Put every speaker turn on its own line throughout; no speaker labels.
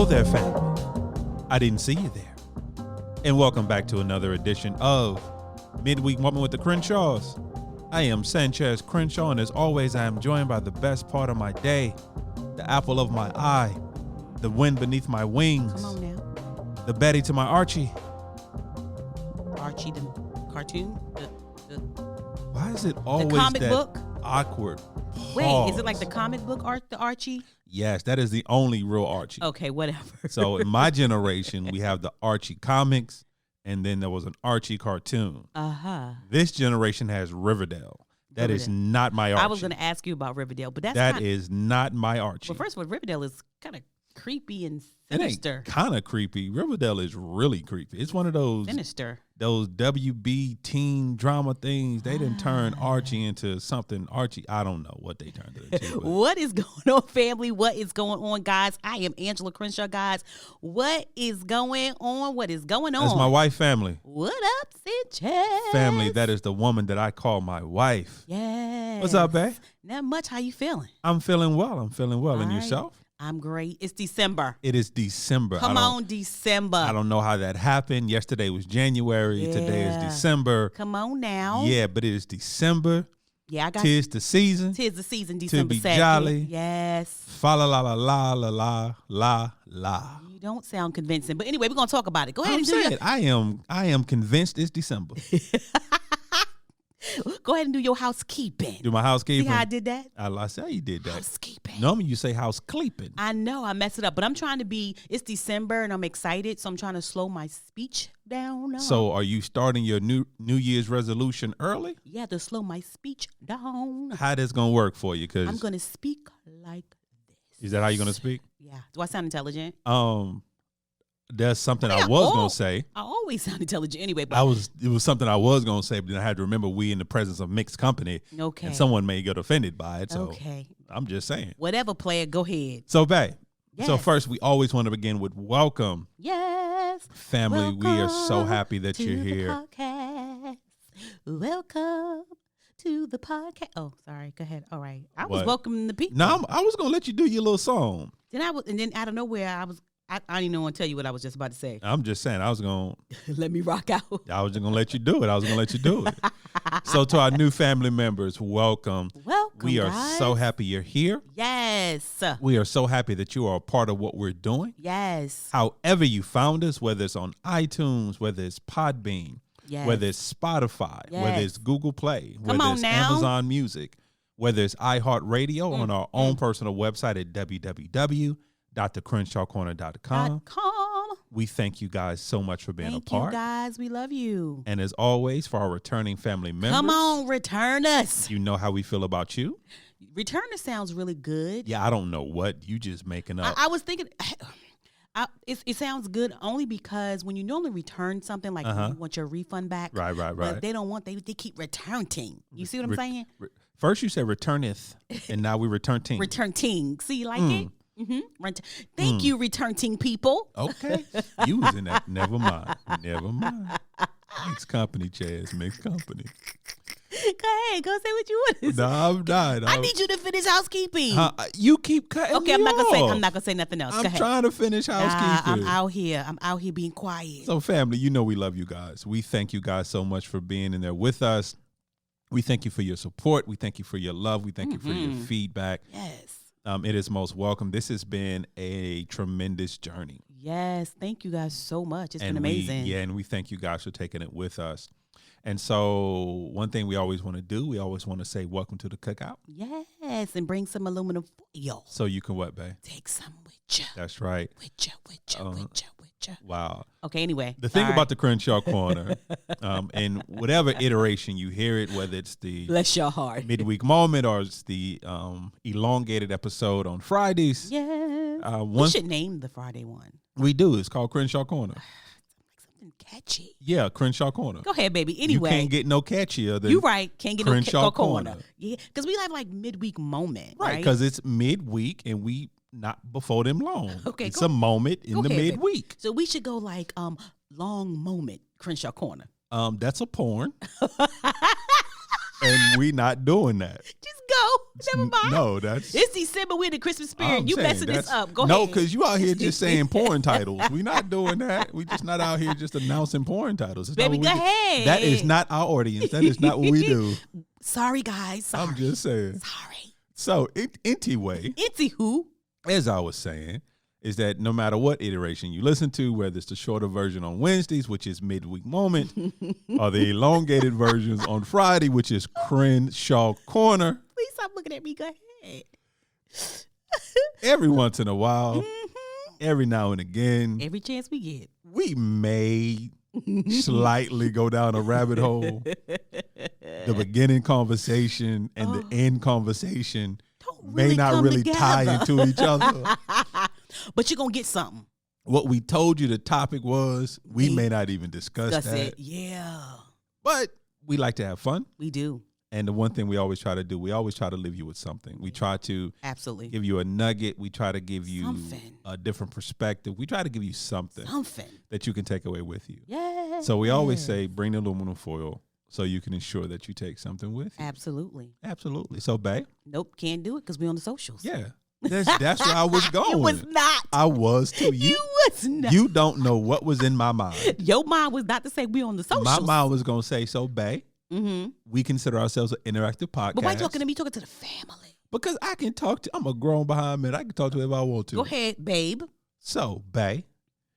there, family. I didn't see you there. And welcome back to another edition of Midweek Moment with the Crenshaws. I am Sanchez Crenshaw, and as always, I am joined by the best part of my day, the apple of my eye, the wind beneath my wings.
Come on now.
The Betty to my Archie.
Archie, the cartoon?
Why is it always
the comic
that
book?
awkward pause?
Wait, is it like the comic book the Archie?
Yes, that is the only real Archie.
Okay, whatever.
So in my generation, we have the Archie comics, and then there was an Archie cartoon.
Uh-huh.
This generation has Riverdale. That is not my Archie.
I was going to ask you about Riverdale, but
that is not my Archie.
Well, first of all, Riverdale is kind of creepy and
it
sinister.
ain't kind of creepy. Riverdale is really creepy. It's one of those
sinister.
Those WB teen drama things. They didn't turn Archie into something. Archie, I don't know what they turned it into.
What is going on, family? What is going on, guys? I am Angela Crenshaw, guys. What is going on? What is going on?
That's my wife, family.
What up, Sanchez?
Family, that is the woman that I call my wife.
Yes.
What's up, babe?
Not much. How you feeling?
I'm feeling well. And
right.
yourself?
I'm great. It's December.
It is December.
Come on, December.
I don't know how that happened. Yesterday was January.
Yeah.
Today is December.
Come on now.
Yeah, but it is December.
Yeah, I got
Tis the season.
Tis the season, December
to be
2nd.
jolly.
Yes.
Fa la la la la la la la la.
You don't sound convincing. But anyway, we're going to talk about it. Go ahead and do
it. I am convinced it's December.
Go ahead and do your housekeeping.
Do my housekeeping.
See how I did that?
I say you did that.
Housekeeping.
Normally you say housekeeping.
I know I messed it up, but I'm trying to it's December and I'm excited, so I'm trying to slow my speech down.
So are you starting your New Year's resolution early?
Yeah, to slow my speech down.
How this going to work for you? Cause
I'm going to speak like this.
Is that how you're going to speak?
Yeah. Do I sound intelligent?
There's something I was going to say.
I always sound intelligent anyway. But
it was something I was going to say, but then I had to remember we in the presence of mixed company.
Okay.
And someone may get offended by it. So
okay.
I'm just saying.
Whatever, player, go ahead.
So, babe.
Yes.
So first, we always want to begin with welcome.
Yes.
Family,
welcome
we are so happy that you're here.
Podcast. Welcome to the podcast. Oh, sorry. Go ahead. All right. I was welcoming the people.
No, I was going to let you do your little song.
And then out of nowhere, I don't even want to tell you what I was just about to say.
I'm just saying, I was going
to. Let me rock out.
I was just going to let you do it. So to our new family members, welcome.
Welcome,
we are
guys.
so happy you're here.
Yes.
We are so happy that you are a part of what we're doing.
Yes.
However you found us, whether it's on iTunes, whether it's Podbean,
yes.
whether it's Spotify,
yes.
whether it's Google Play,
Come
whether it's
now.
Amazon Music, whether it's iHeartRadio on our own personal website at www.thecrenshawcorner.com. We thank you guys so much for being a part.
Thank you guys. We love you.
And as always, for our returning family members.
Come on, return us.
You know how we feel about you.
Return us sounds really good.
Yeah, I don't know what. You just making up.
I was thinking... it sounds good only because when you normally return something like you want your refund back.
Right.
But they don't want, they keep returning. You see what I'm saying?
First you said returneth, and now we return-ting.
Return-ting. See, you like it? Mm-hmm. Thank you, return-ting people.
Okay. You was in that. Never mind. Mixed company, Chaz. Mixed company.
Go ahead. Go say what you want to say.
No, I'm not.
I need you to finish housekeeping.
You keep cutting
Okay, I'm not gonna say nothing else.
I'm trying to finish housekeeping.
I'm out here being quiet.
So family, you know we love you guys. We thank you guys so much for being in there with us. We thank you for your support. We thank you for your love. We thank you for your feedback.
Yes.
It is most welcome. This has been a tremendous journey.
Yes. Thank you guys so much. It's been amazing.
And we thank you guys for taking it with us. And so one thing we always want to do, we always want to say welcome to the cookout.
Yes, and bring some aluminum foil.
So you can what, babe?
Take some with you.
That's right.
With you.
Wow.
Okay, anyway.
The thing about the Crenshaw Corner, and whatever iteration you hear it, whether it's the
Bless your heart.
midweek moment or it's the elongated episode on Fridays.
Yeah. We should name the Friday one.
We do. It's called Crenshaw Corner.
Something catchy.
Yeah, Crenshaw Corner.
Go ahead, baby. Anyway.
You can't get no catchier than
you right. Can't get
Crenshaw
no corner. Yeah, because we have like midweek moment, right?
Because it's midweek and we not before them long.
Okay,
it's a moment in the midweek.
So we should go like long moment Crenshaw Corner.
That's a porn. And we not doing that.
Just go. Never mind.
No, that's
It's December. We're in the Christmas spirit.
I'm
You
saying
messing this
that's-
up. Go
No,
ahead.
because you out here just saying porn titles. We're not doing that. We just not out here just announcing porn titles. It's not
Baby,
what we
go
do.
ahead.
That is not our audience. That is not what we do.
Sorry, guys. Sorry.
I'm just saying.
Sorry.
So, anyway,
Itzy who?
as I was saying, is that no matter what iteration you listen to, whether it's the shorter version on Wednesdays, which is Midweek Moment, or the elongated versions on Friday, which is Crenshaw Corner,
Please stop looking at me. Go ahead.
every once in a while, every now and again,
Every chance we get.
we may slightly go down a rabbit hole. The beginning conversation and the end conversation
Don't
may
really
not
come
really
together.
tie into each other.
But you're going to get something.
What we told you the topic was, we may not even discuss
That's
that.
it. Yeah.
But we like to have fun.
We do.
And the one thing we always try to do, we always try to leave you with something. We try to
Absolutely.
give you a nugget. We try to give you
Something.
a different perspective. We try to give you something that you can take away with you.
Yeah.
So we always say, bring the aluminum foil so you can ensure that you take something with you.
Absolutely.
Absolutely. So, babe.
Nope, can't do it because we're on the socials.
Yeah. That's where I was going.
It was not.
I was too.
You was not.
You don't know what was in my mind.
Your mind was not to say we're on the socials.
My mind was going to say, so, babe,
Mm-hmm.
we consider ourselves an interactive podcast.
But why you talking to me? Talking to the family.
Because I can talk to, I'm a grown behind man. I can talk to whoever I want to.
Go ahead, babe.
So, babe,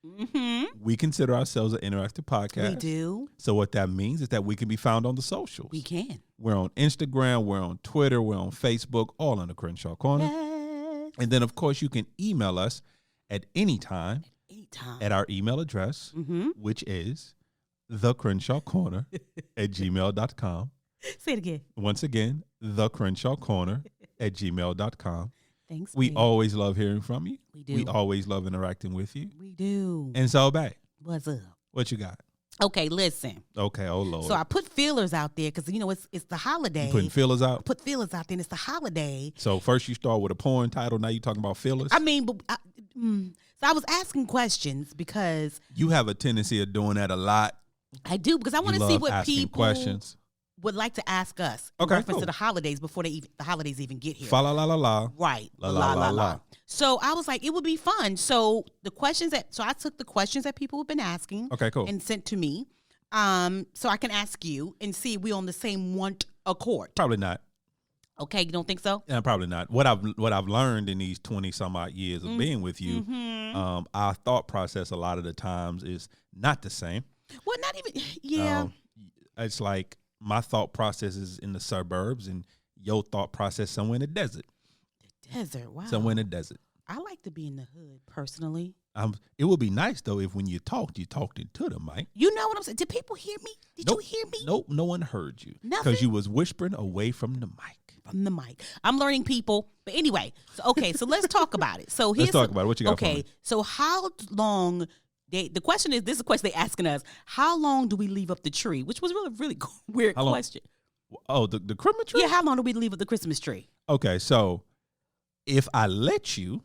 Mm-hmm.
we consider ourselves an interactive podcast.
We do.
So what that means is that we can be found on the socials.
We can.
We're on Instagram, we're on Twitter, we're on Facebook, all on the Crenshaw Corner.
Yes.
And then, of course, you can email us at any time
Anytime.
at our email address,
Mm-hmm.
which is thecrenshawcorner at gmail.com.
Say it again.
Once again, thecrenshawcorner at gmail.com.
Thanks.
We
babe.
always love hearing from you.
We do.
We always love interacting with you.
We do.
And so, babe,
What's up?
what you got?
Okay, listen.
Okay, oh Lord.
So I put feelers out there because it's the holiday.
You putting feelers out?
Put feelers out there, and it's the holiday.
So first you start with a porn title. Now you talking about feelers.
I mean, so I was asking questions because
You have a tendency of doing that a lot.
I do because I want
You
to see
love
what
asking
people
questions.
would like to ask us in
Okay,
reference
cool.
to the holidays before the holidays even get here.
Fa la la la la.
Right.
La, la, la, la.
So I was like, it would be fun. So I took the questions that people have been asking
Okay, cool.
and sent to me. So I can ask you and see if we're on the same one accord.
Probably not.
Okay, you don't think so?
Yeah, probably not. What I've learned in these 20 some odd years of being with you,
Mm-hmm.
our thought process a lot of the times is not the same.
Well, not even. Yeah.
It's like my thought process is in the suburbs and your thought process somewhere in the desert.
Desert. Wow.
Somewhere in the desert.
I like to be in the hood personally.
It would be nice though if when you talked into the mic.
You know what I'm saying? Did people hear me? Did
Nope.
you hear me?
Nope, no one heard you.
Nothing?
Because you was whispering away from the mic.
From the mic. I'm learning people. But anyway, so let's talk about it. So here's
talk about it. What you got for
Okay,
me?
so how long the question is, this is a question they're asking us, how long do we leave up the tree? Which was really weird
How long?
question.
Oh, the Christmas tree?
Yeah, how long do we leave up the Christmas tree?
Okay, so if I let you,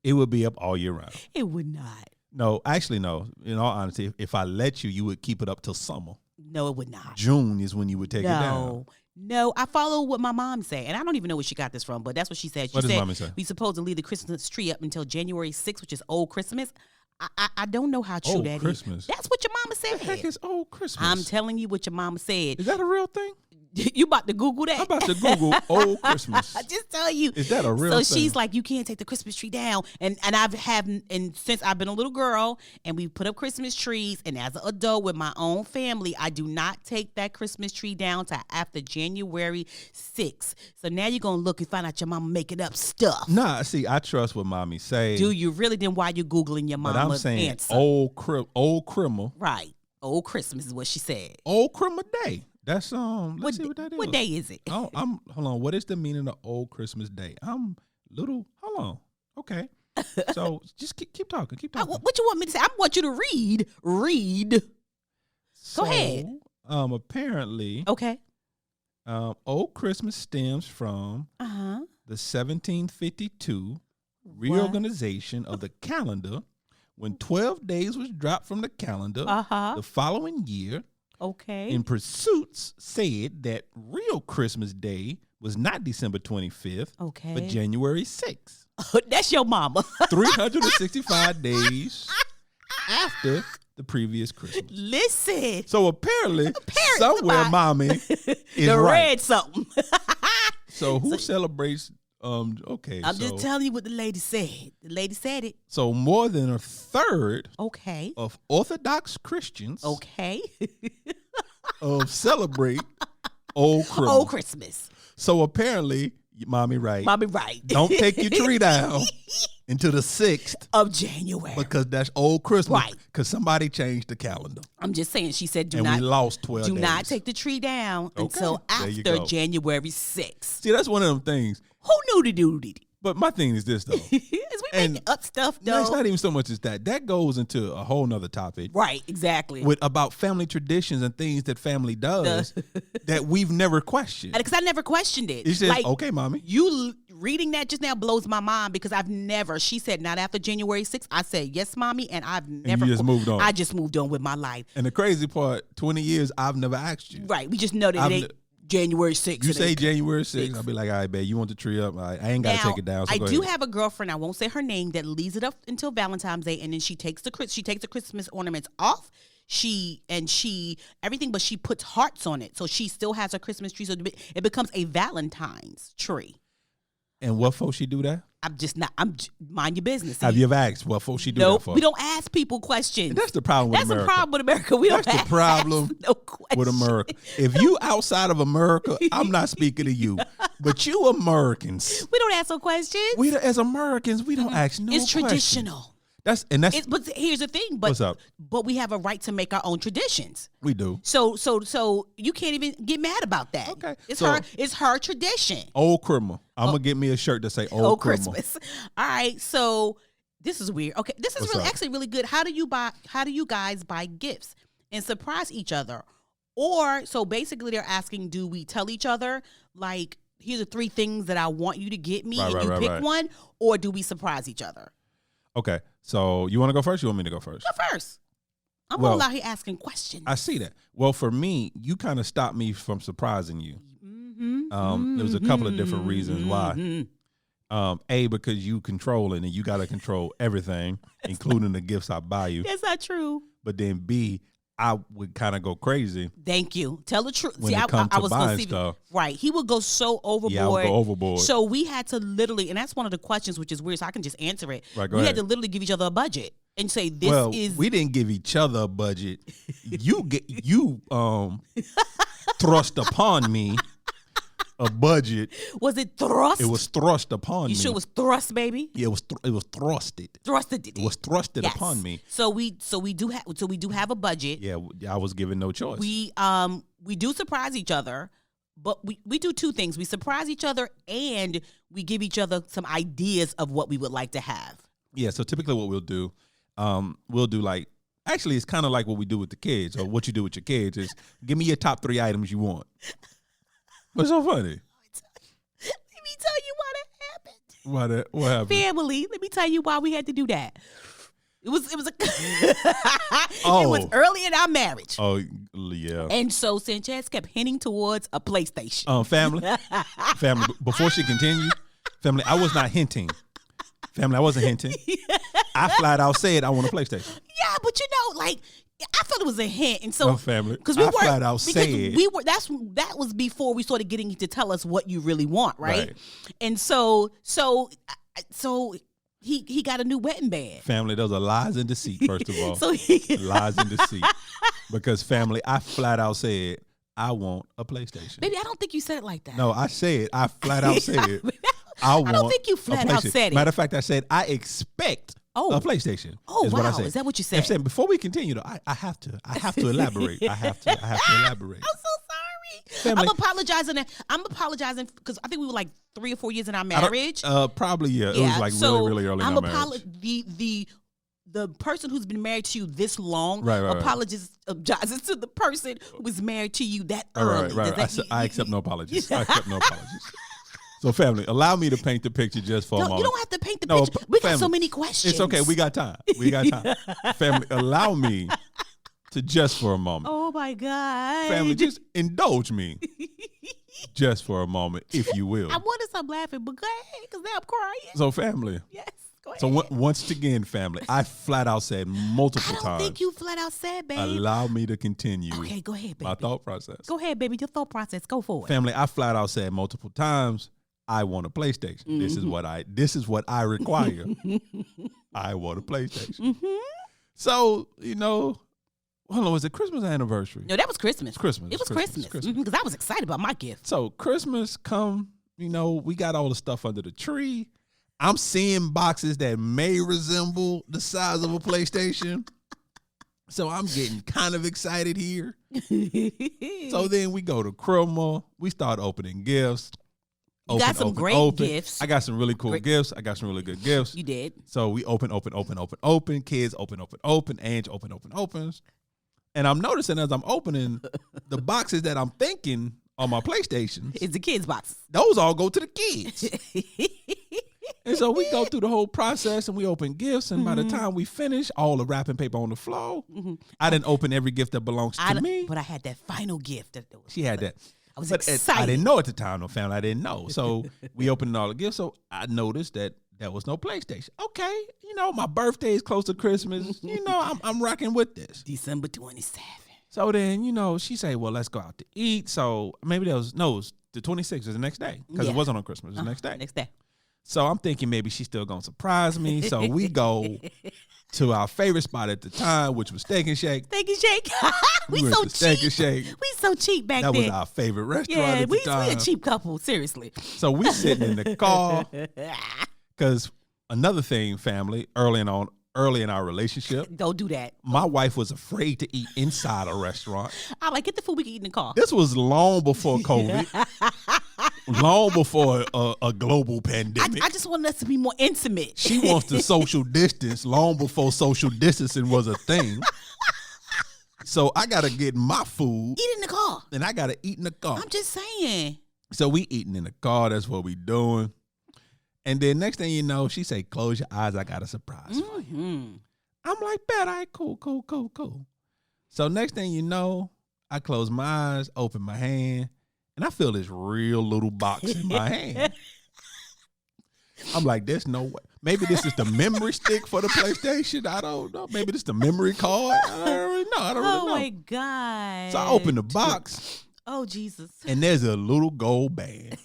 it would be up all year round.
It would not.
No, actually, no. In all honesty, if I let you, you would keep it up till summer.
No, it would not.
June is when you would take it down.
No, I follow what my mom said, and I don't even know where she got this from, but that's what she said. She
What does
said
mommy say?
we supposed to leave the Christmas tree up until January 6th, which is Old Christmas. I don't know how true
Old
that is.
Christmas?
That's what your mama
What the heck
said.
is old Christmas?
I'm telling you what your mama said.
Is that a real thing?
You about to Google that?
I'm about to Google old Christmas.
I just tell you.
Is that a real
So
thing?
she's like, you can't take the Christmas tree down. And since I've been a little girl and we put up Christmas trees, and as an adult with my own family, I do not take that Christmas tree down till after January 6th. So now you're gonna look and find out your mama making up stuff.
Nah, see, I trust what mommy say.
Do you really? Then why you Googling your
But
mama's
I'm saying
answer?
old criminal.
Right. Old Christmas is what she said.
Old criminal day. That's let's see what that is.
What day is it?
Oh, hold on. What is the meaning of old Christmas day? I'm little. Hold on. Okay. So just keep talking. Keep talking.
What you want me to say? I want you to read. Read.
So,
ahead.
Apparently,
Okay.
old Christmas stems from
Uh-huh.
the 1752 reorganization of the calendar, when 12 days was dropped from the calendar
Uh-huh.
the following year.
Okay.
In Pursuits said that real Christmas Day was not December 25th,
Okay.
but January 6th.
That's your mama.
365 days after the previous Christmas.
Listen.
So apparently somewhere
goodbye.
mommy is
The
right.
read something.
So who celebrates? Okay,
I'm just telling you what the lady said. The lady said it.
so more than a third
Okay.
of Orthodox Christians
Okay.
celebrate Old Christmas.
Old Christmas.
So apparently, mommy right.
Mommy right.
Don't take your tree down until the 6th
Of January.
because that's Old Christmas.
Right.
Because somebody changed the calendar.
I'm just saying. She said,
And we lost 12
do
days.
not take the tree down until
There you
after
go.
January 6th.
See, that's one of them things.
Who knew to do it?
But my thing is this, though.
Is we
And
making up stuff,
No, it's
though?
not even so much as that. That goes into a whole nother topic.
Right, exactly.
With about family traditions and things that family does that we've never questioned.
Because I never questioned it.
It's just, okay, mommy.
You reading that just now blows my mind because I've never, she said, not after January 6th. I said, yes, mommy, and I've never.
you just moved on.
I just moved on with my life.
And the crazy part, 20 years, I've never asked you.
Right. We just know that
I've
it ain't January 6th.
You
It
say
ain't-
January 6th, I'll be like, all right, babe, you want the tree up? All right, I ain't got to
Now,
take it down. So
I
go
do
ahead.
have a girlfriend, I won't say her name, that leaves it up until Valentine's Day, and then she takes the Christmas ornaments off. Everything, but she puts hearts on it, so she still has her Christmas tree. So it becomes a Valentine's tree.
And what for she do that?
Mind your business.
Have you ever asked what for she do
Nope,
that for?
we don't ask people questions.
That's the problem with
That's
America.
the problem with America. We
That's
don't
the problem
ask no questions.
with America. If you outside of America, I'm not speaking to you. But you Americans,
We don't ask no questions.
as Americans, we don't ask no
It's
questions.
traditional.
But
But here's the thing. But
What's up?
But we have a right to make our own traditions.
We do.
So you can't even get mad about that.
Okay.
It's
So-
her tradition.
Old criminal. I'm gonna get me a shirt that say old
Oh,
criminal.
Christmas. All right. So this is weird. Okay. This is
What's
really
up?
actually really good. How do you guys buy gifts and surprise each other? Or so basically they're asking, do we tell each other like, here's the 3 things that I want you to get me, and you pick one, or do we surprise each other?
Okay. So you want to go first? You want me to go first?
Go first. I'm
Well,
all out here asking questions.
I see that. Well, for me, you kind of stopped me from surprising you. There was a couple of different reasons why. A, because you controlling and you got to control everything, including the gifts I buy you.
That's not true.
But then B, I would kind of go crazy.
Thank you. Tell the truth.
When it comes to
I was gonna
buying
see
stuff.
right. He would go so overboard.
Yeah, I would go overboard.
So we had to literally, and that's one of the questions, which is weird. So I can just answer it.
Right, go
we
ahead.
had to literally give each other a budget and say this is.
We didn't give each other a budget. You thrust upon me a budget.
Was it thrust?
It was thrust upon
You
me.
sure it was thrust, baby?
Yeah, it was thrusted.
Thrusted.
It was thrusted
Yes.
upon me.
So we do have a budget.
Yeah, I was given no choice.
We do surprise each other, but we do 2 things. We surprise each other and we give each other some ideas of what we would like to have.
Yeah, so typically what we'll do like, actually it's kind of like what we do with the kids, or what you do with your kids is give me your top 3 items you want. What's so funny?
Let me tell you why that happened.
What happened?
Family. Let me tell you why we had to do that. It was it
Oh.
was early in our marriage.
Oh, yeah.
And so Sanchez kept hinting towards a PlayStation.
Family, before she continued, family, I was not hinting. Family, I wasn't hinting. I flat out said I want a PlayStation.
Yeah, but like I felt it was a hint, and so
Family,
because we
I
were
flat out said
we were that was before we started getting you to tell us what you really want, right? And so he got a new wedding band.
Family, those are lies and deceit. First of all,
So
lies and deceit. Because family, I flat out said I want a PlayStation.
Baby, I don't think you said it like that.
No, I flat out said I want.
I don't think you flat out
PlayStation.
said it.
Matter of fact, I said I expect a PlayStation.
Oh,
is
wow.
What I said.
Is that what you said?
I'm saying before we continue, though, I have to elaborate. I have to elaborate.
I'm so sorry.
Family.
I'm apologizing because I think we were like 3 or 4 years in our marriage.
Probably, yeah. It was like
so
really early in our marriage.
The person who's been married to you this long
Right.
apologizes to the person who was married to you that early.
Right. I accept no apologies. I accept no apologies. So, family, allow me to paint the picture just for a moment.
You don't have to paint the picture. We got so
family,
many questions.
It's okay. We got time. Family, allow me to just for a moment.
Oh, my God.
Family, just indulge me. just for a moment, if you will.
I want to stop laughing, but go ahead, because now I'm crying.
So, family.
Yes, go ahead.
So, once again, family, I flat out said multiple times.
I don't think you flat out said, babe.
Allow me to continue.
Okay, go ahead, baby.
My thought process.
Go ahead, baby. Your thought process. Go for it.
Family, I flat out said multiple times, I want a PlayStation. Mm-hmm. This is what I require. I want a PlayStation.
Mm-hmm.
So, hold on, was it Christmas anniversary?
No, that was Christmas.
Christmas.
It was Christmas. Because I was excited about my gift.
So Christmas come, we got all the stuff under the tree. I'm seeing boxes that may resemble the size of a PlayStation. So I'm getting kind of excited here. So then we go to Crenshaw. We start opening gifts.
You got some great gifts.
I got some really cool gifts. I got some really good gifts.
You did.
So we open. Kids open. Ange opens. And I'm noticing as I'm opening the boxes that I'm thinking on my PlayStation.
It's the kids' box.
Those all go to the kids. And so we go through the whole process and we open gifts. And by the time we finish, all the wrapping paper on the floor. I didn't open every gift that belongs to me.
But I had that final gift.
She had that.
I was excited.
I didn't know at the time, no family. I didn't know. So we opened all the gifts. So I noticed that there was no PlayStation. Okay, my birthday is close to Christmas. I'm rocking with this.
December 27th.
So then, she say, well, let's go out to eat. So maybe it was the 26th was the next day because it wasn't on Christmas. It was the next day.
Next day.
So I'm thinking maybe she's still going to surprise me. So we go to our favorite spot at the time, which was Steak and Shake.
Steak and Shake. we
went
so
to Steak and Shake.
We so cheap back
then.
That
was our favorite restaurant at the time.
We a cheap couple, seriously.
So we sitting in the car because another thing, family, early in our relationship.
Don't do that.
My wife was afraid to eat inside a restaurant.
I'm like, get the food we can eat in the car.
This was long before COVID. Long before a global pandemic.
I just wanted us to be more intimate.
She wants to social distance long before social distancing was a thing. So I got to get my food.
Eat in the car.
And I got to eat in the car.
I'm just saying.
So we eating in the car. That's what we doing. And then next thing you know, she say, close your eyes. I got a surprise for you. I'm like, bet, all right, cool. So next thing you know, I close my eyes, open my hand. And I feel this real little box in my hand. I'm like, there's no way. Maybe this is the memory stick for the PlayStation. I don't know. Maybe this is the memory card. I don't really know.
Oh, my God.
So I open the box.
Oh, Jesus.
And there's a little gold band.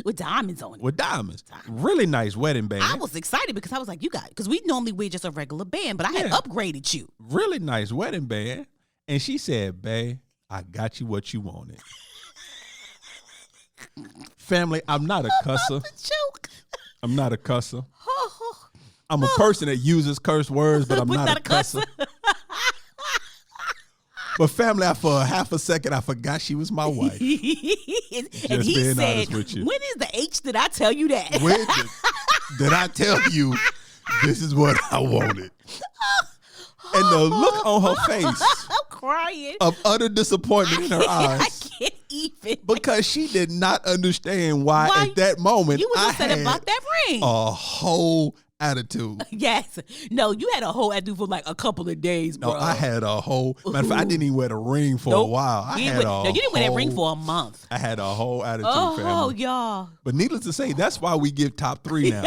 With diamonds on it.
With diamonds. Really nice wedding band.
I was excited because I was like, because we normally wear just a regular band, but I had upgraded you.
Really nice wedding band. And she said, babe, I got you what you wanted. Family, I'm not a cusser. I'm not a cusser. I'm a person that uses curse words, but I'm not a cusser. But family, for a half a second, I forgot she was my wife.
And he said, when is the H did I tell you that?
When did I tell you this is what I wanted? And the look on her face.
I'm crying.
Of utter disappointment in her eyes.
I can't even.
Because she did not understand why at that moment
you was upset about that ring.
A whole attitude.
Yes. No, you had a whole attitude for like a couple of days, bro.
No, I had a whole. Matter of fact, I didn't even wear the ring for a while.
You didn't wear that ring for a month.
I had a whole attitude, family.
Oh, y'all.
But needless to say, that's why we give top 3 now.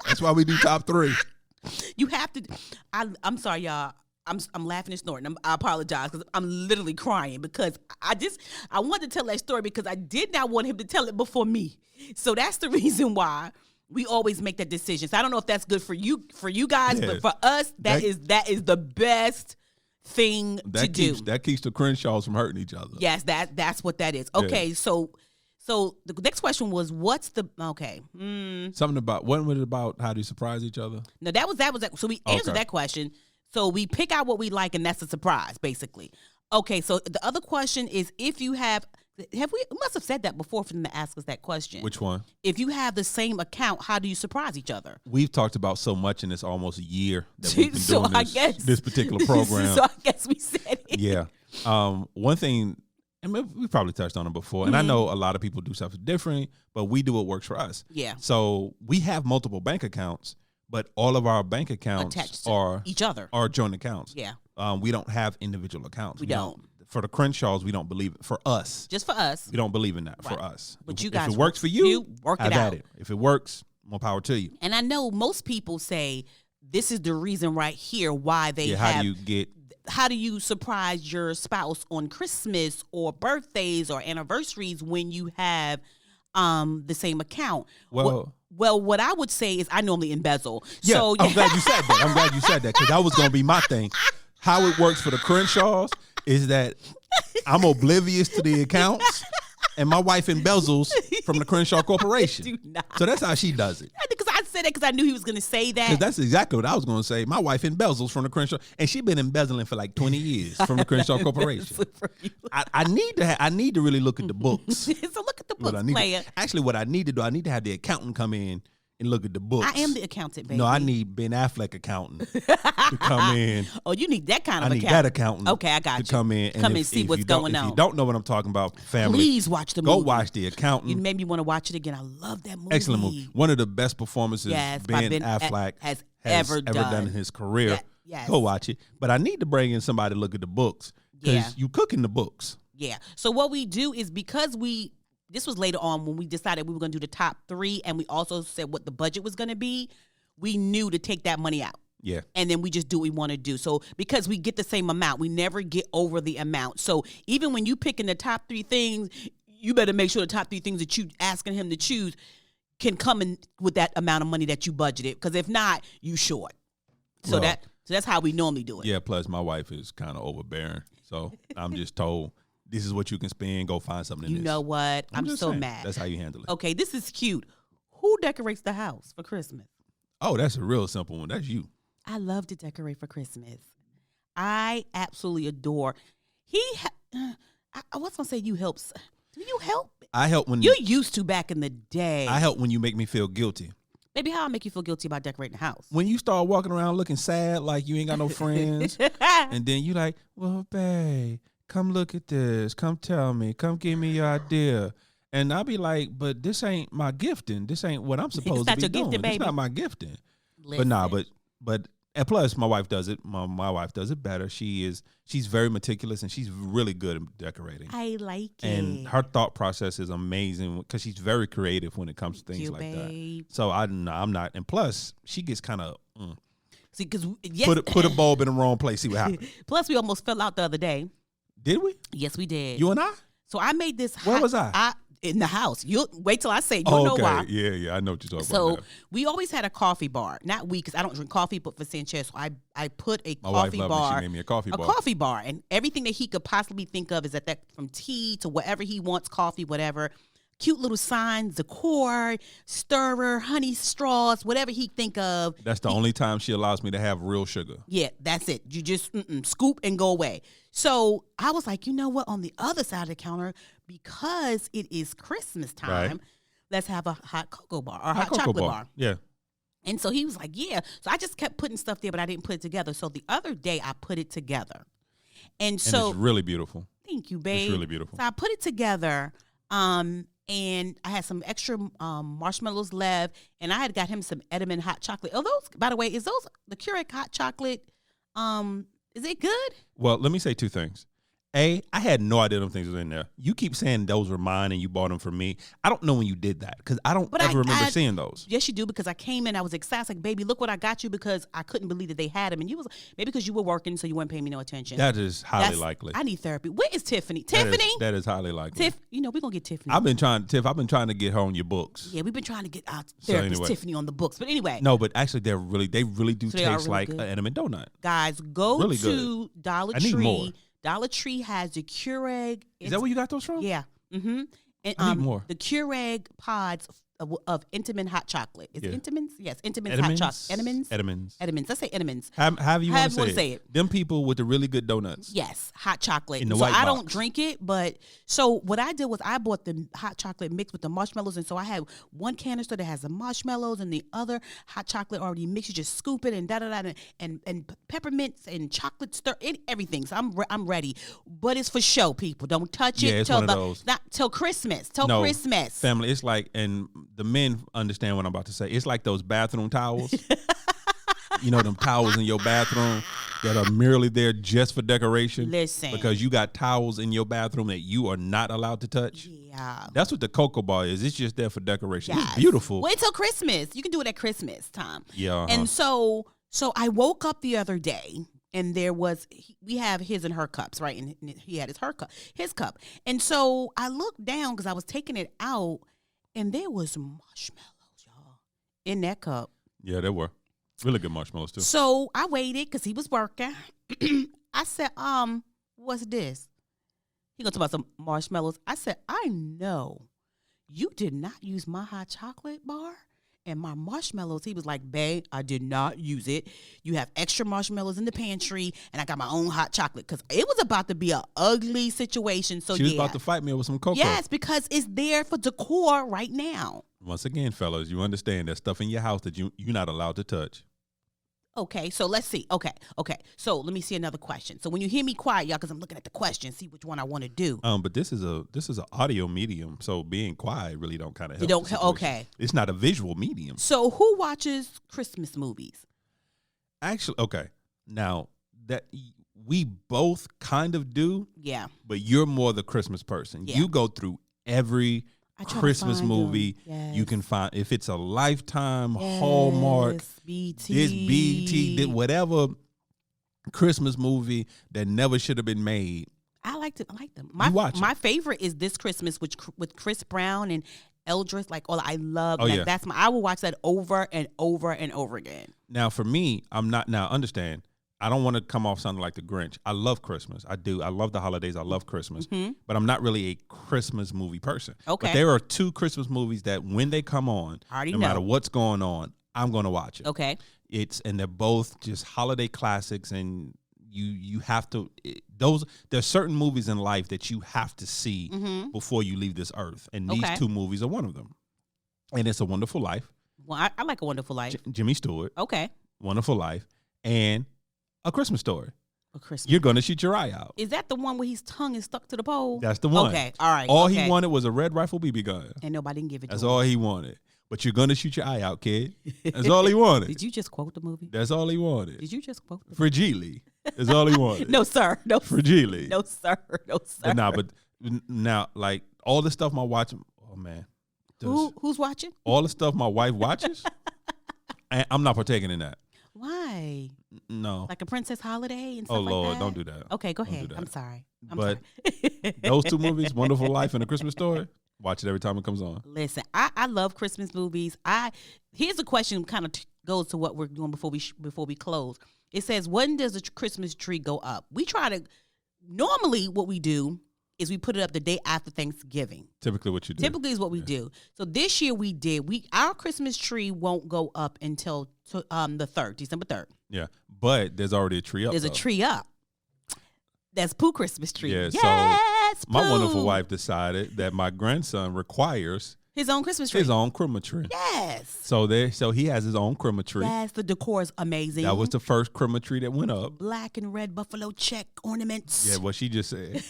That's why we do top 3.
You have to. I'm sorry, y'all. I'm laughing and snorting. I apologize because I'm literally crying because I wanted to tell that story because I did not want him to tell it before me. So that's the reason why we always make that decision. So I don't know if that's good for you guys, but for us, that is the best thing to do.
That keeps the Crenshaws from hurting each other.
Yes, that's what that is. Okay, so the next question was, what's the
something about what was it about? How do you surprise each other?
No, that was so we answered that question. So we pick out what we like, and that's a surprise, basically. Okay, so the other question is, if you have we must have said that before for them to ask us that question.
Which one?
If you have the same account, how do you surprise each other?
We've talked about so much in this almost a year that we've been doing this particular program.
So I guess we said it.
Yeah. One thing, and we probably touched on it before, and I know a lot of people do something different, but we do what works for us.
Yeah.
So we have multiple bank accounts, but all of our bank accounts
attached to
are
each other,
are joint accounts.
Yeah.
We don't have individual accounts.
We don't.
for the Crenshaws, we don't believe it. For us,
just for us,
we don't believe in that.
Right.
For us,
but
if,
you guys,
if it works for you,
work
have
it out.
at it. If it works, more power to you.
And I know most people say this is the reason right here why they
Yeah,
have.
how
do you surprise your spouse on Christmas or birthdays or anniversaries when you have the same account?
Well,
what I would say is I normally embezzle.
Yeah,
So,
I'm glad you said that because that was going to be my thing. How it works for the Crenshaws is that I'm oblivious to the accounts, and my wife embezzles from the Crenshaw Corporation.
Do not.
So that's how she does it.
Because I said that because I knew he was going to say that.
Because that's exactly what I was going to say. My wife embezzles from the Crenshaw, and she's been embezzling for like 20 years from the Crenshaw Corporation. I need to really look at the books.
So look at the books, player.
Actually, what I need to do, I need to have the accountant come in and look at the books.
I am the accountant, baby.
No, I need Ben Affleck accountant to come in.
Oh, you need that kind of
accountant. I need that accountant.
Okay, I got you.
To come in
and see what's going on.
If you don't know what I'm talking about, family,
please watch the
movie.
movie.
Go watch The Accountant.
You made me want to watch it again. I love that movie.
Excellent movie. One of the best performances Ben Affleck
has
ever
done
in his career.
Yeah, yes.
Go watch it. But I need to bring in somebody to look at the books because you cook in the books.
Yeah. So what we do is because this was later on when we decided we were going to do the top 3 and we also said what the budget was going to be, we knew to take that money out.
Yeah.
And then we just do what we want to do. So because we get the same amount, we never get over the amount. So even when you picking the top 3 things, you better make sure the top 3 things that you asking him to choose can come in with that amount of money that you budgeted. Because if not, you short. So that's how we normally do it.
Yeah, plus my wife is kind of overbearing. So I'm just told, this is what you can spend. Go find something in this.
You know what? I'm so
saying,
mad.
That's how you handle it.
Okay, this is cute. Who decorates the house for Christmas?
Oh, that's a real simple one. That's you.
I love to decorate for Christmas. I absolutely adore. I was gonna say you help. Do you help?
I help when
you used to back in the day.
I help when you make me feel guilty.
Baby, how I make you feel guilty about decorating the house?
When you start walking around looking sad, like you ain't got no friends, and then you like, well, babe, come look at this. Come tell me. Come give me your idea. And I'll be like, but this ain't my gifting. This ain't what I'm supposed to be doing.
Gifting, baby.
It's not my gifting.
Listen.
But and plus my wife does it. My wife does it better. She's very meticulous and she's really good at decorating.
I like it.
And her thought process is amazing because she's very creative when it comes to things like that. So I'm not. And plus, she gets kind of
see because
put a bulb in the wrong place. See what happens.
Plus, we almost fell out the other day.
Did we?
Yes, we did.
You and I?
So I made this.
Where was I?
In the house. You'll wait till I say. You'll know why.
Yeah. I know what you're talking
So
about.
we always had a coffee bar. Not we, because I don't drink coffee, but for Sanchez, so I put a
My
coffee
wife loved
bar.
me. She made me a coffee bar.
A coffee bar, and everything that he could possibly think of is that from tea to whatever he wants, coffee, whatever. Cute little signs, decor, stirrer, honey straws, whatever he think of.
That's the only time she allows me to have real sugar.
Yeah, that's it. You just scoop and go away. So I was like, you know what? On the other side of the counter, because it is Christmas time,
Right.
let's have a hot cocoa bar or hot chocolate bar.
Yeah.
And so he was like, yeah. So I just kept putting stuff there, but I didn't put it together. So the other day I put it together. And so
it's really beautiful.
Thank you, babe.
It's really beautiful.
So I put it together. And I had some extra marshmallows left, and I had got him some Edamame hot chocolate. Are those, by the way, is those the Keurig hot chocolate? Is it good?
Well, let me say 2 things. I had no idea them things were in there. You keep saying those were mine and you bought them for me. I don't know when you did that because I don't ever remember seeing those.
Yes, you do, because I came in, I was excited, like, baby, look what I got you, because I couldn't believe that they had them. And you was maybe because you were working, so you weren't paying me no attention.
That is highly likely.
I need therapy. Where is Tiffany? Tiffany?
That is highly likely.
Tiff, we're going to get Tiffany.
I've been trying to get her on your books.
Yeah, we've been trying to get our therapist Tiffany on the books. But anyway.
No, but actually they really do taste
really
like
good.
an Edamame donut.
Guys, go
really
to
good.
Dollar
I need
Tree.
more.
Dollar Tree has the Keurig.
Is that where you got those from?
Yeah. Mm-hmm. And
I need more.
The Keurig pods of Entenmann hot chocolate. Is it Entenmann's? Yes, Entenmann's
Edamame?
hot chocolate. Edamann's?
Edamame.
Let's say Edamann's.
However you want to
say it.
Them people with the really good donuts.
Yes, hot chocolate.
In the
so
white
I
box.
don't drink it, but so what I did was I bought the hot chocolate mixed with the marshmallows, and so I had one canister that has the marshmallows and the other hot chocolate already mixed. You just scoop it and and peppermints and chocolate stir everything. So I'm ready, but it's for show, people. Don't touch it.
Yeah, it's one of those.
Not till Christmas.
No,
Christmas.
Family, it's like, and the men understand what I'm about to say. It's like those bathroom towels. You know, them towels in your bathroom that are merely there just for decoration.
Listen.
Because you got towels in your bathroom that you are not allowed to touch.
Yeah.
That's what the cocoa bar is. It's just there for decoration.
Yes.
It's beautiful.
Wait till Christmas. You can do it at Christmas time.
Yeah. Uh-huh.
And so I woke up the other day and we have his and her cups, right? And he had his cup. And so I looked down because I was taking it out and there was marshmallows, y'all, in that cup.
Yeah, there were. Really good marshmallows too.
So I waited because he was working. I said, what's this? He gonna talk about some marshmallows. I said, I know you did not use my hot chocolate bar and my marshmallows. He was like, babe, I did not use it. You have extra marshmallows in the pantry, and I got my own hot chocolate because it was about to be an ugly situation. So
she was about to fight me over some cocoa.
Yes, because it's there for decor right now.
Once again, fellas, you understand there's stuff in your house that you're not allowed to touch.
Okay, so let's see. Okay. So let me see another question. So when you hear me quiet, y'all, because I'm looking at the question, see which one I want to do.
But this is an audio medium, so being quiet really don't kind of help.
You don't. Okay.
It's not a visual medium.
So who watches Christmas movies?
Actually, okay. Now that we both kind of do.
Yeah.
But you're more the Christmas person.
Yeah.
You go through every Christmas movie
yes.
you can find. If it's a Lifetime, yes. Hallmark,
BT,
this BT, whatever Christmas movie that never should have been made.
I like them. My favorite is This Christmas with Chris Brown and Eldris. Like, I love.
Oh, yeah.
That's I will watch that over and over and over again.
Now, for me, I'm not. Now, understand. I don't want to come off sounding like the Grinch. I love Christmas. I do. I love the holidays. I love Christmas. Mm-hmm. But I'm not really a Christmas movie person.
Okay.
But there are two Christmas movies that when they come on, no matter what's going on, I'm going to watch it.
Okay.
And they're both just holiday classics, and you have to there's certain movies in life that you have to see mm-hmm. before you leave this earth. And these two movies are one of them. And it's A Wonderful Life.
Well, I like A Wonderful Life.
Jimmy Stewart.
Okay.
Wonderful Life. And A Christmas Story.
A Christmas.
You're going to shoot your eye out.
Is that the one where his tongue is stuck to the pole?
That's the one.
Okay. All right.
All he wanted was a red rifle BB gun.
And nobody didn't give it to him.
That's all he wanted. But you're going to shoot your eye out, kid. That's all he wanted.
Did you just quote the movie?
That's all he wanted.
Did you just quote the movie?
Fragile. That's all he wanted.
No, sir. No.
Fragile.
No, sir. No, sir.
But now, like, all the stuff my wife, oh, man.
Who's watching?
All the stuff my wife watches, I'm not partaking in that.
Why?
No.
Like A Princess Holiday and stuff like that?
Oh, Lord, don't do that.
Okay, go ahead. I'm sorry.
But those two movies, Wonderful Life and A Christmas Story, watch it every time it comes on.
Listen, I love Christmas movies. Here's a question kind of goes to what we're doing before we close. It says, when does the Christmas tree go up? Normally what we do is we put it up the day after Thanksgiving.
Typically what you do.
Typically is what we do. So this year our Christmas tree won't go up until the 3rd, December 3rd.
Yeah, but there's already a tree up.
There's a tree up. That's Pooh Christmas tree.
Yeah,
yes,
so my
Pooh.
wonderful wife decided that my grandson requires
his own Christmas tree.
His own Christmas tree.
Yes.
So he has his own Christmas tree.
Yes, the decor is amazing.
That was the first Christmas tree that went up.
Black and red buffalo check ornaments.
Yeah, what she just said.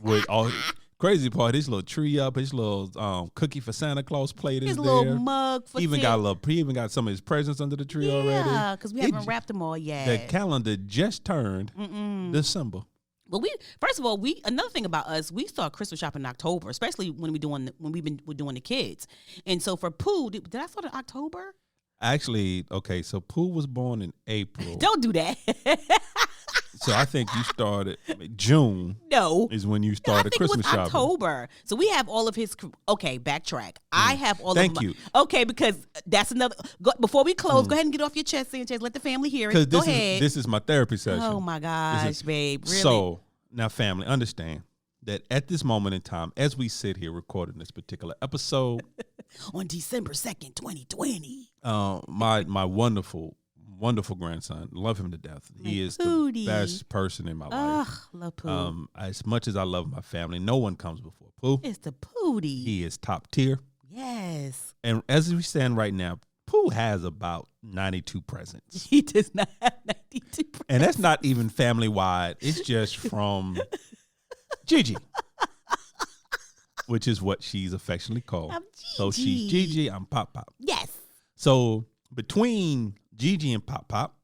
With all crazy part, his little tree up, his little cookie for Santa Claus plate is there.
His little mug for
he even got some of his presents under the tree already.
Yeah, because we haven't wrapped them all yet.
The calendar just turned December.
Well, first of all, another thing about us, we start Christmas shopping in October, especially when we're doing the kids. And so for Pooh, did I start in October?
Actually, okay, so Pooh was born in April.
Don't do that.
So I think you started June.
No,
is when you started Christmas shopping.
October. So we have all of his. Okay, backtrack. I have all.
Thank you.
Okay, because that's another. Before we close, go ahead and get off your chest, Sanchez. Let the family hear it. Go ahead.
This is my therapy session.
Oh my gosh, babe. Really?
So now, family, understand that at this moment in time, as we sit here recording this particular episode
on December 2nd, 2020,
my wonderful grandson, love him to death. He is the best person in my life.
Love Pooh.
As much as I love my family, no one comes before Pooh.
It's the Pootie.
He is top tier.
Yes.
And as we stand right now, Pooh has about 92 presents.
He does not have 92 presents.
And that's not even family wide. It's just from Gigi, which is what she's affectionately called.
I'm Gigi.
So she's Gigi, I'm Pop Pop.
Yes.
So between Gigi and Pop Pop,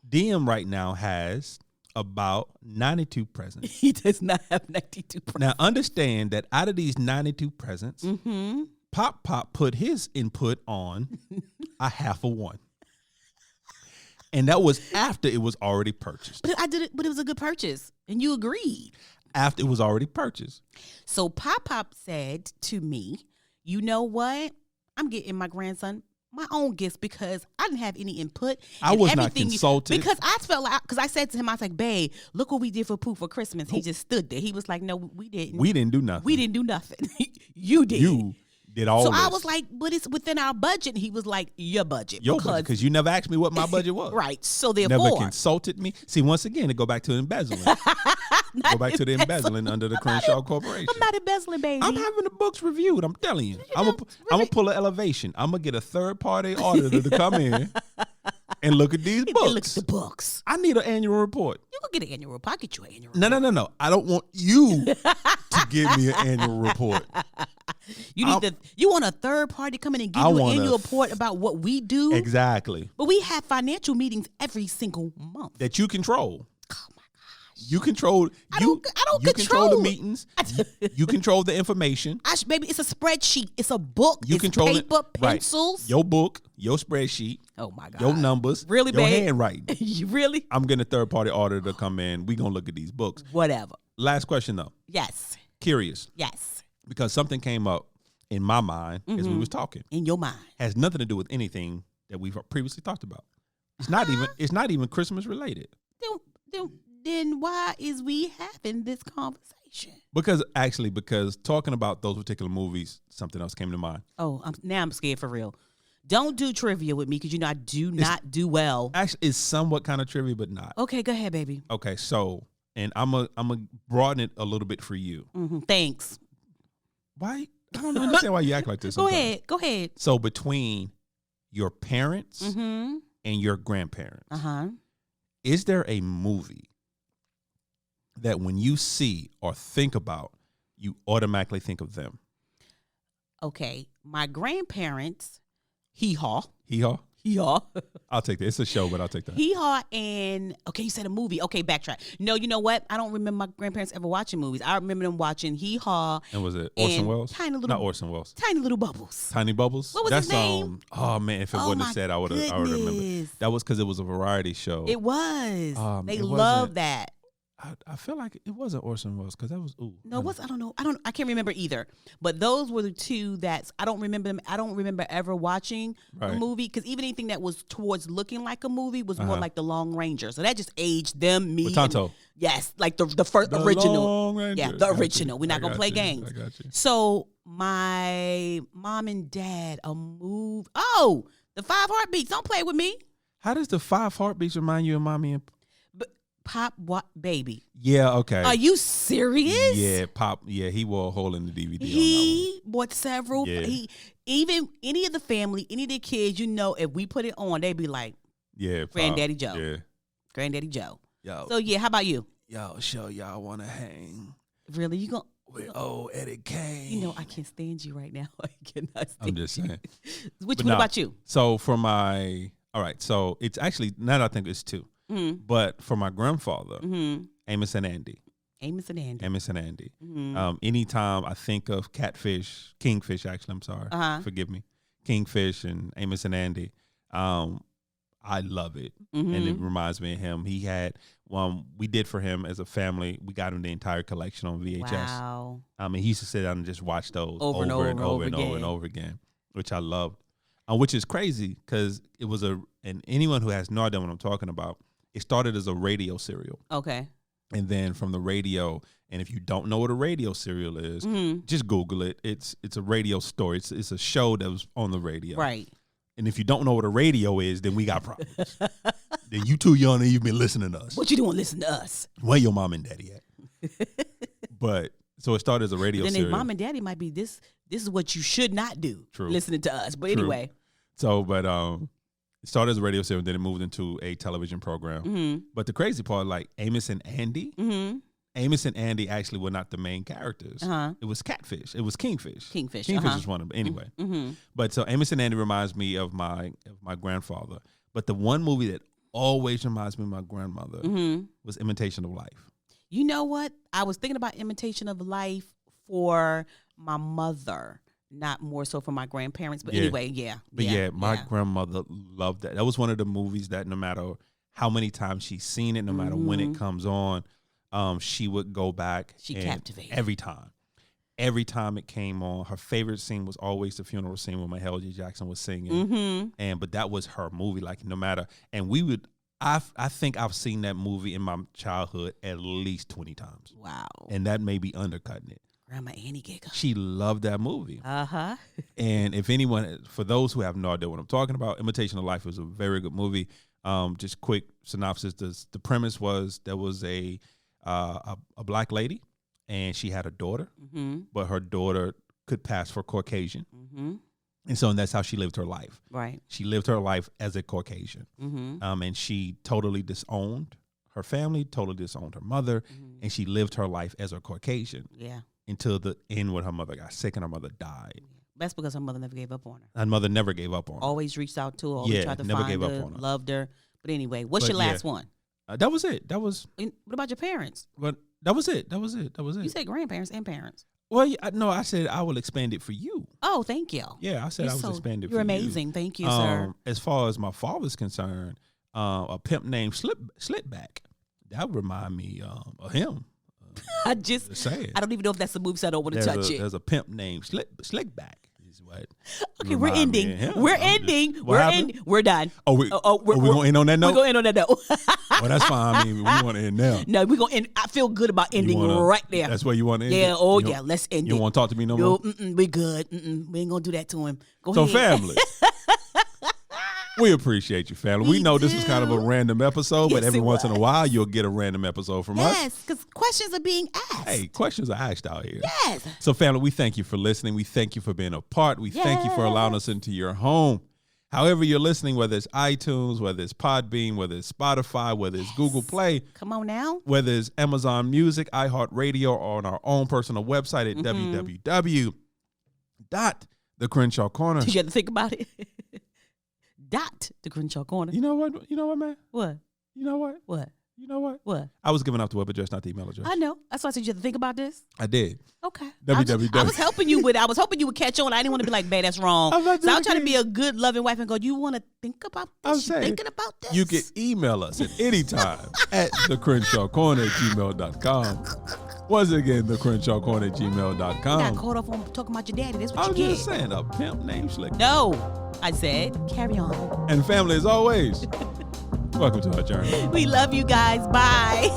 DM right now has about 92 presents.
He does not have 92 presents.
Now, understand that out of these 92 presents, Pop put his input on a half of one. And that was after it was already purchased.
But I did it, but it was a good purchase. And you agreed.
After it was already purchased.
So Pop said to me, you know what? I'm getting my grandson my own gifts because I didn't have any input.
I was not consulted.
Because I felt like, because I said to him, I was like, babe, look what we did for Pooh for Christmas. He just stood there. He was like, no, we didn't.
We didn't do nothing.
We didn't do nothing. You did.
You did all
so
this.
I was like, but it's within our budget. And he was like, your budget.
Your budget, because you never asked me what my budget was.
Right. So therefore.
Never consulted me. See, once again, to go back to embezzling. Go back to the embezzling under the Crenshaw Corporation.
I'm not embezzling, baby.
I'm having the books reviewed. I'm telling you. I'm gonna pull an elevation. I'm gonna get a third-party auditor to come in and look at these books.
Look at the books.
I need an annual report.
You gonna get an annual report. I'll get you an annual report.
No. I don't want you to give me an annual report.
You want a third party come in and give you an annual report about what we do?
Exactly.
But we have financial meetings every single month.
That you control.
Oh my gosh.
You control.
I don't
you control the
it.
meetings. You control the information.
Baby, it's a spreadsheet. It's a book.
You
it's
control
paper,
it.
pencils.
Right. Your book, your spreadsheet.
Oh my God.
Your numbers.
Really,
your
babe?
handwriting.
You really?
I'm getting a third party auditor to come in. We're gonna look at these books.
Whatever.
Last question though.
Yes.
Curious.
Yes.
Because something came up in my mind as we was talking.
In your mind.
Has nothing to do with anything that we've previously talked about. It's not even Christmas related.
Then why is we having this conversation?
Because talking about those particular movies, something else came to mind.
Oh, now I'm scared for real. Don't do trivia with me because you know I do not do well.
Actually, it's somewhat kind of trivia, but not.
Okay, go ahead, baby.
Okay, so and I'm a broaden it a little bit for you.
Mm-hmm. Thanks.
Why? I don't understand why you act like this.
Go ahead.
So between your parents
mm-hmm.
and your grandparents,
uh-huh.
is there a movie that when you see or think about, you automatically think of them?
Okay, my grandparents, hee-haw.
Hee-haw?
Hee-haw.
I'll take that. It's a show, but I'll take that.
Hee-haw and, okay, you said a movie. Okay, backtrack. No, you know what? I don't remember my grandparents ever watching movies. I remember them watching Hee-haw.
And was it Orson Welles? Not Orson Welles.
Tiny Little Bubbles.
Tiny Bubbles?
What was his name?
Oh, man, if it wouldn't have said, I would have remembered. That was because it was a variety show.
It was. They
loved
loved that.
I feel like it wasn't Orson Welles because that was
No, I don't know. I can't remember either. But those were the two that I don't remember them. I don't remember ever watching a movie because even anything that was towards looking like a movie was more like The Lone Ranger. So that just aged them. Me,
with Tonto.
Yes, like the first original.
Lone Ranger.
Yeah, the original. We're not gonna play games.
I got you.
So my mom and dad moved. Oh, the 5 Heartbeats. Don't play with me.
How does the 5 Heartbeats remind you of Mommy and
Pop what baby?
Yeah, okay.
Are you serious?
Yeah, Pop. Yeah, he wore a hole in the DVD.
He bought several.
Yeah.
Even any of the family, any of the kids, you know, if we put it on, they'd be like,
"Yeah,
Granddaddy Joe."
Yeah,
Granddaddy Joe.
Yo.
So yeah, how about you?
Yo, show y'all want to hang
Really, you gonna
with old Eddie Kane?
You know, I can't stand you right now. I cannot stand
I'm just saying.
What about you?
So for my, all right. So it's actually now that I think it's 2.
Mm-hmm.
But for my grandfather,
Mm-hmm.
Amos and Andy.
Mm-hmm.
Anytime I think of Kingfish, actually, I'm sorry, forgive me, Kingfish and Amos and Andy, I love it, and it reminds me of him. He had we did for him as a family. We got him the entire collection on VHS.
Wow.
He used to sit down and just watch those over and over again, which I loved. Which is crazy because it was and anyone who has no idea what I'm talking about, it started as a radio serial.
Okay.
And then from the radio, and if you don't know what a radio serial is, just Google it. It's a radio story. It's a show that was on the radio.
Right.
And if you don't know what a radio is, then we got problems. Then you too young and you've been listening to us.
What you doing listening to us?
Where your mom and daddy at? But so it started as a radio
then
serial.
Then mom and daddy might be this is what you should not do.
True.
Listening to us. But
True.
anyway.
So, but it started as a radio serial, then it moved into a television program.
Mm-hmm.
But the crazy part, like Amos and Andy, Amos and Andy actually were not the main characters. It was Catfish. It was Kingfish. Kingfish was one of them. Anyway, but so Amos and Andy reminds me of my grandfather. But the one movie that always reminds me of my grandmother was Imitation of Life.
You know what? I was thinking about Imitation of Life for my mother, not more so for my grandparents. But anyway,
my grandmother loved that. That was one of the movies that no matter how many times she's seen it, no matter when it comes on, she would go back.
She captivated
every time. Every time it came on, her favorite scene was always the funeral scene when Mahalia J. Jackson was singing. But that was her movie. Like no matter, and we would. I think I've seen that movie in my childhood at least 20 times.
Wow.
And that may be undercutting it.
Grandma Annie Giga.
She loved that movie.
Uh-huh.
And if anyone, for those who have no idea what I'm talking about, Imitation of Life was a very good movie. Just quick synopsis. The premise was there was a black lady and she had a daughter, but her daughter could pass for Caucasian. And so that's how she lived her life.
Right.
She lived her life as a Caucasian. And she totally disowned her family, totally disowned her mother, and she lived her life as a Caucasian.
Yeah.
Until the end when her mother got sick and her mother died.
That's because her mother never gave up on her.
Her mother never gave up on her.
Always reached out to her, always tried to
never
find
gave
her,
up on her.
Loved her. But anyway, what's your last one?
That was it. That was.
What about your parents?
But that was it. That was it.
You said grandparents and parents.
Well, no, I said I will expand it for you.
Oh, thank you.
Yeah, I said I was expanded for you.
You're amazing. Thank you, sir.
As far as my father's concerned, a pimp named Slipback. That would remind me of him.
I don't even know if that's a movie, so I don't want to touch it.
There's a pimp named Slickback. Is what.
Okay, we're ending. We're done.
We're going to end on that note?
We're going to end on that note.
Well, that's fine. I mean, we want to end now.
No, we're going to end. I feel good about ending right there.
That's where you want to end
it? Yeah, let's end it.
You don't want to talk to me no more?
We good. We ain't going to do that to him. Go
ahead.
So,
family. We appreciate you, family. We know this was kind of a random episode, but every once in a while, you'll get a random episode from us.
Yes, because questions are being asked.
Hey, questions are asked out here.
Yes.
So, family, we thank you for listening. We thank you for being a part. We thank you for allowing us into your home. However you're listening, whether it's iTunes, whether it's Podbean, whether it's Spotify, whether it's Google Play.
Come on now.
Whether it's Amazon Music, iHeartRadio, or on our own personal website at www.thecrenshawcorner. Corner.
Did you have to think about it? The Crenshaw Corner.
You know what, man?
What?
You know what?
What?
You know what?
What?
I was giving out the web address, not the email address.
I know. That's why I said you had to think about this.
I did.
Okay.
www.
I was helping you with. I was hoping you would catch on. I didn't want to be like, "Babe, that's wrong." So I was trying to be a good, loving wife and go, "You want to think about this? You thinking about this?"
You can email us at any time at thecrenshawcorner@gmail.com. Once again, thecrenshawcorner@gmail.com.
You got caught up on talking about your daddy. That's what you get.
I was just saying, a pimp named Slick.
No, I said, carry on.
And family, as always, welcome to our journey.
We love you guys. Bye.